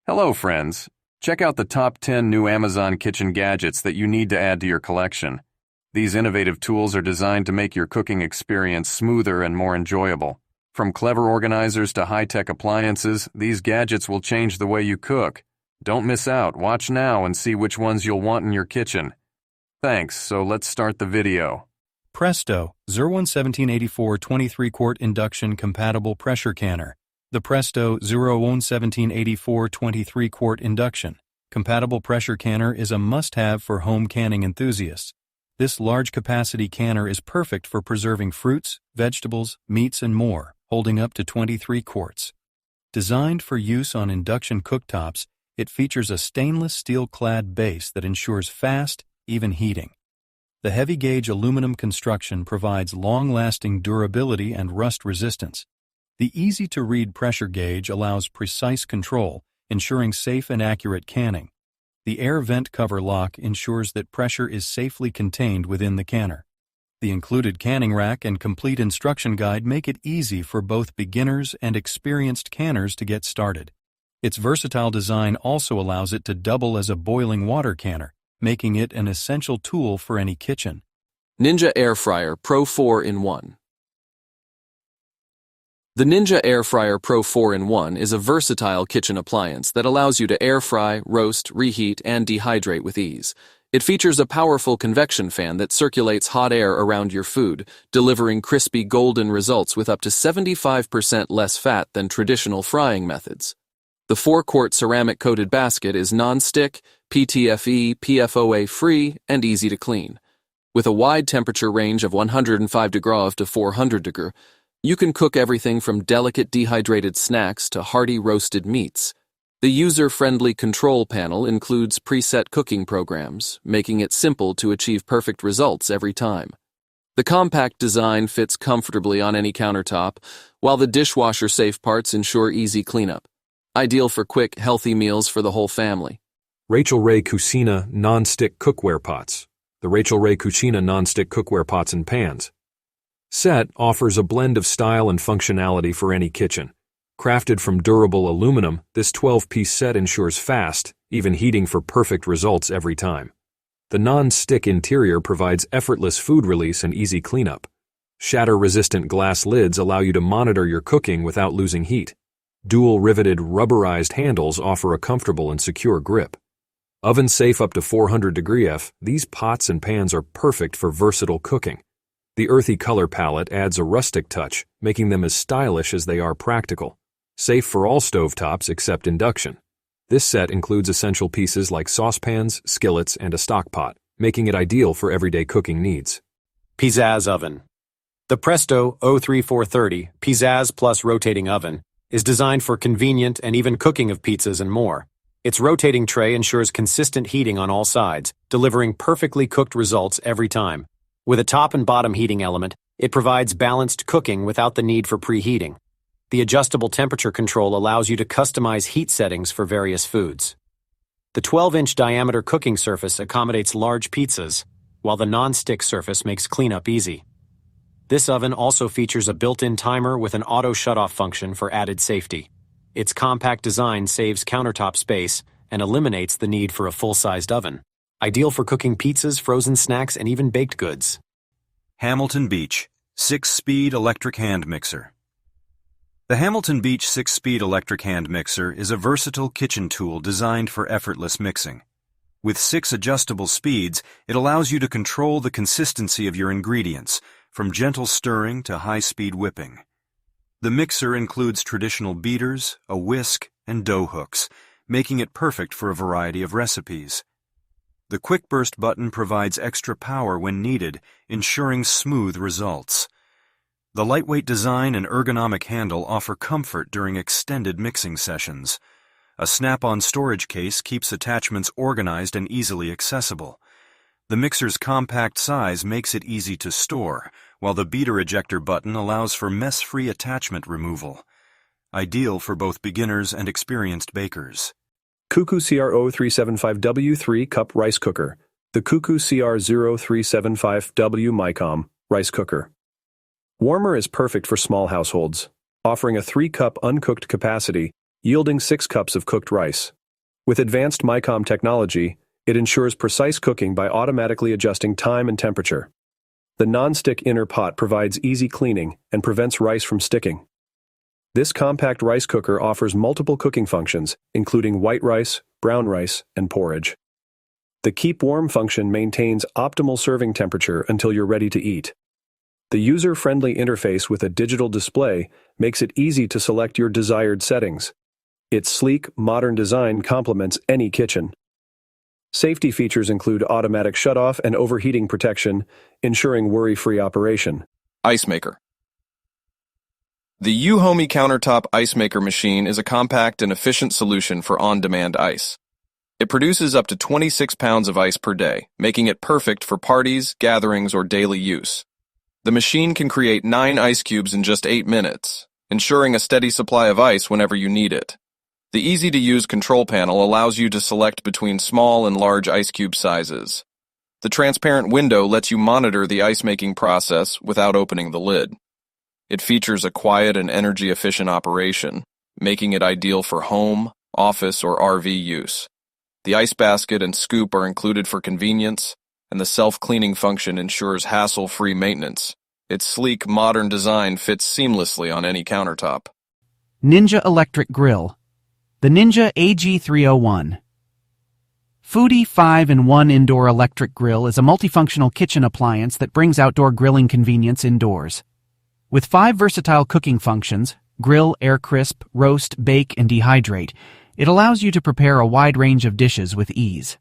Hello, friends. Check out the top 10 new Amazon kitchen gadgets that you need to add to your collection. These innovative tools are designed to make your cooking experience smoother and more enjoyable. From clever organizers to high-tech appliances, these gadgets will change the way you cook. Don't miss out. Watch now and see which ones you'll want in your kitchen. Thanks, so let's start the video. Presto, Zerwan 1784 23-quart induction compatible pressure canner. The Presto Zerwan 1784 23-quart induction compatible pressure canner is a must-have for home canning enthusiasts. This large-capacity canner is perfect for preserving fruits, vegetables, meats, and more, holding up to 23 quarts. Designed for use on induction cooktops, it features a stainless steel-clad base that ensures fast, even heating. The heavy-gauge aluminum construction provides long-lasting durability and rust resistance. The easy-to-read pressure gauge allows precise control, ensuring safe and accurate canning. The air vent cover lock ensures that pressure is safely contained within the canner. The included canning rack and complete instruction guide make it easy for both beginners and experienced canners to get started. Its versatile design also allows it to double as a boiling water canner, making it an essential tool for any kitchen. Ninja Air Fryer Pro 4-in-1. The Ninja Air Fryer Pro 4-in-1 is a versatile kitchen appliance that allows you to air fry, roast, reheat, and dehydrate with ease. It features a powerful convection fan that circulates hot air around your food, delivering crispy golden results with up to 75% less fat than traditional frying methods. The 4-quart ceramic-coated basket is non-stick, PTFE, PFOA-free, and easy to clean. With a wide temperature range of 105 degrees to 400 degrees, you can cook everything from delicate dehydrated snacks to hearty roasted meats. The user-friendly control panel includes preset cooking programs, making it simple to achieve perfect results every time. The compact design fits comfortably on any countertop, while the dishwasher-safe parts ensure easy cleanup. Ideal for quick, healthy meals for the whole family. Rachael Ray Cucina Non-Stick Cookware Pots. The Rachael Ray Cucina Non-Stick Cookware Pots and Pans Set offers a blend of style and functionality for any kitchen. Crafted from durable aluminum, this 12-piece set ensures fast, even heating for perfect results every time. The non-stick interior provides effortless food release and easy cleanup. Shatter-resistant glass lids allow you to monitor your cooking without losing heat. Dual-riveted rubberized handles offer a comfortable and secure grip. Oven-safe up to 400 degrees F, these pots and pans are perfect for versatile cooking. The earthy color palette adds a rustic touch, making them as stylish as they are practical. Safe for all stovetops except induction. This set includes essential pieces like saucepans, skillets, and a stock pot, making it ideal for everyday cooking needs. Pizzazz Oven. The Presto 03430 Pizzazz Plus Rotating Oven is designed for convenient and even cooking of pizzas and more. Its rotating tray ensures consistent heating on all sides, delivering perfectly cooked results every time. With a top and bottom heating element, it provides balanced cooking without the need for preheating. The adjustable temperature control allows you to customize heat settings for various foods. The 12-inch diameter cooking surface accommodates large pizzas, while the non-stick surface makes cleanup easy. This oven also features a built-in timer with an auto shut-off function for added safety. Its compact design saves countertop space and eliminates the need for a full-sized oven. Ideal for cooking pizzas, frozen snacks, and even baked goods. Hamilton Beach 6-Speed Electric Hand Mixer. The Hamilton Beach 6-Speed Electric Hand Mixer is a versatile kitchen tool designed for effortless mixing. With 6 adjustable speeds, it allows you to control the consistency of your ingredients, from gentle stirring to high-speed whipping. The mixer includes traditional beaters, a whisk, and dough hooks, making it perfect for a variety of recipes. The Quick Burst button provides extra power when needed, ensuring smooth results. The lightweight design and ergonomic handle offer comfort during extended mixing sessions. A snap-on storage case keeps attachments organized and easily accessible. The mixer's compact size makes it easy to store, while the beater ejector button allows for mess-free attachment removal. Ideal for both beginners and experienced bakers. CUCKOO CR0375W3 Cup Rice Cooker. The CUCKOO CR0375W MyCom Rice Cooker. Warmer is perfect for small households. Offering a 3-cup uncooked capacity, yielding 6 cups of cooked rice. With advanced MyCom technology, it ensures precise cooking by automatically adjusting time and temperature. The non-stick inner pot provides easy cleaning and prevents rice from sticking. This compact rice cooker offers multiple cooking functions, including white rice, brown rice, and porridge. The keep warm function maintains optimal serving temperature until you're ready to eat. The user-friendly interface with a digital display makes it easy to select your desired settings. Its sleek, modern design complements any kitchen. Safety features include automatic shutoff and overheating protection, ensuring worry-free operation. Ice maker. The UHomey countertop ice maker machine is a compact and efficient solution for on-demand ice. It produces up to 26 pounds of ice per day, making it perfect for parties, gatherings, or daily use. The machine can create 9 ice cubes in just 8 minutes, ensuring a steady supply of ice whenever you need it. The easy-to-use control panel allows you to select between small and large ice cube sizes. The transparent window lets you monitor the ice-making process without opening the lid. It features a quiet and energy-efficient operation, making it ideal for home, office, or RV use. The ice basket and scoop are included for convenience, and the self-cleaning function ensures hassle-free maintenance. Its sleek, modern design fits seamlessly on any countertop. Ninja Electric Grill. The Ninja AG301. Foodie 5-in-1 Indoor Electric Grill is a multifunctional kitchen appliance that brings outdoor grilling convenience indoors. With 5 versatile cooking functions, grill, air crisp, roast, bake, and dehydrate, it allows you to prepare a wide range of dishes with ease.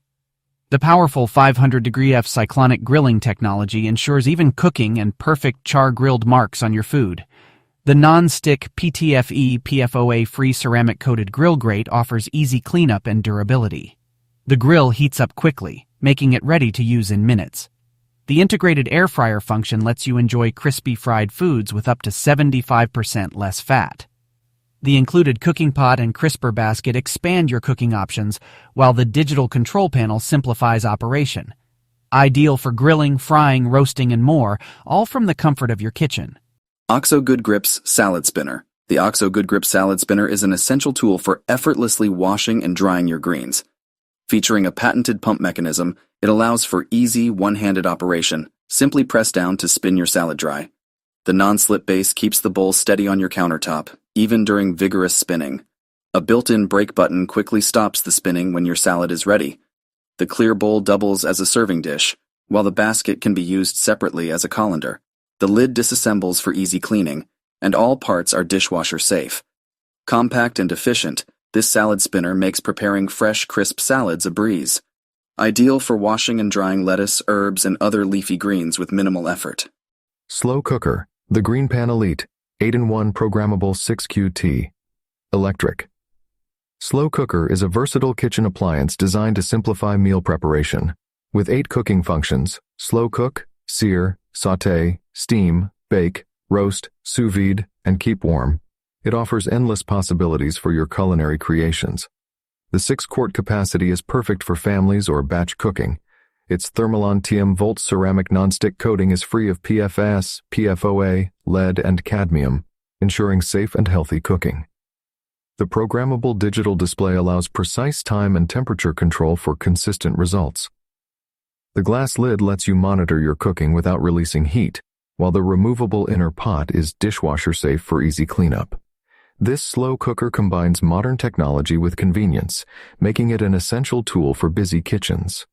The powerful 500-degree F cyclonic grilling technology ensures even cooking and perfect char-grilled marks on your food. The non-stick PTFE PFOA-free ceramic-coated grill grate offers easy cleanup and durability. The grill heats up quickly, making it ready to use in minutes. The integrated air fryer function lets you enjoy crispy fried foods with up to 75% less fat. The included cooking pot and crisper basket expand your cooking options, while the digital control panel simplifies operation. Ideal for grilling, frying, roasting, and more, all from the comfort of your kitchen. OXO Good Grips Salad Spinner. The OXO Good Grip Salad Spinner is an essential tool for effortlessly washing and drying your greens. Featuring a patented pump mechanism, it allows for easy, one-handed operation. Simply press down to spin your salad dry. The non-slip base keeps the bowl steady on your countertop, even during vigorous spinning. A built-in brake button quickly stops the spinning when your salad is ready. The clear bowl doubles as a serving dish, while the basket can be used separately as a colander. The lid disassembles for easy cleaning, and all parts are dishwasher safe. Compact and efficient, this salad spinner makes preparing fresh, crisp salads a breeze. Ideal for washing and drying lettuce, herbs, and other leafy greens with minimal effort. Slow Cooker, the Green Pan Elite, 8-in-1 programmable 6QT. Electric. Slow Cooker is a versatile kitchen appliance designed to simplify meal preparation. With 8 cooking functions: slow cook, sear, sauté, steam, bake, roast, sous vide, and keep warm, it offers endless possibilities for your culinary creations. The 6-quart capacity is perfect for families or batch cooking. Its Thermalon TM Volt ceramic nonstick coating is free of PFAS, PFOA, lead, and cadmium, ensuring safe and healthy cooking. The programmable digital display allows precise time and temperature control for consistent results. The glass lid lets you monitor your cooking without releasing heat, while the removable inner pot is dishwasher safe for easy cleanup. This slow cooker combines modern technology with convenience, making it an essential tool for busy kitchens.